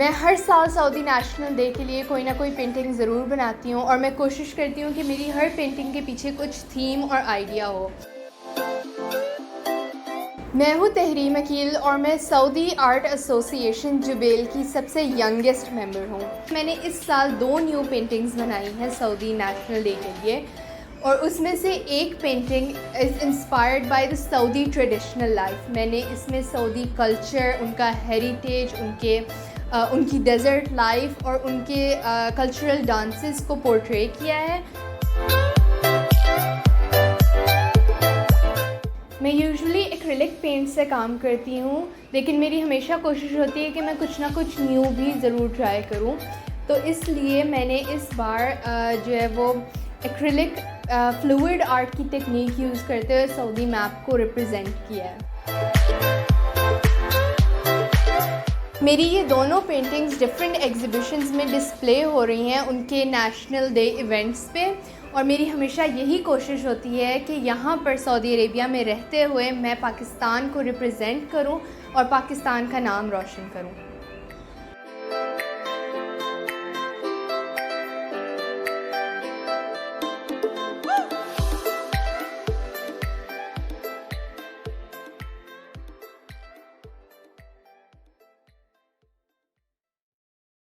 मैं हर साल Saudi national day के लिए कोई ना कोई पेंटिंग ज़रूर बनाती हूँ और मैं कोशिश करती हूँ कि मेरी हर पेंटिंग के पीछे कुछ थीम और आइडिया हो। मैं हूँ तहरीम अकील और मैं सऊदी आर्ट एसोसिएशन जुबेल की सबसे यंगेस्ट मेंबर हूँ। मैंने इस साल 2 न्यू पेंटिंग्स बनाई हैं सऊदी नेशनल डे के लिए और उसमें से एक painting is inspired by the Saudi traditional life. मैंने इसमें सऊदी कल्चर, उनका हेरिटेज, उनकी डेज़र्ट लाइफ और उनके कल्चरल डांसेस को पोर्ट्रे किया है। मैं यूजुअली एक्रिलिक पेंट से काम करती हूँ, लेकिन मेरी हमेशा कोशिश होती है कि मैं कुछ ना कुछ न्यू भी ज़रूर ट्राई करूँ। तो इसलिए मैंने इस बार जो है वो एक्रिलिक फ्लूइड आर्ट की टेक्निक यूज़ करते हुए सऊदी मैप को रिप्रेजेंट किया है। मेरी ये दोनों पेंटिंग्स डिफरेंट एग्जीबिशंस में डिस्प्ले हो रही हैं उनके नेशनल डे इवेंट्स पे, और मेरी हमेशा यही कोशिश होती है कि यहाँ पर सऊदी अरेबिया में रहते हुए मैं पाकिस्तान को रिप्रेजेंट करूँ और पाकिस्तान का नाम रोशन करूँ।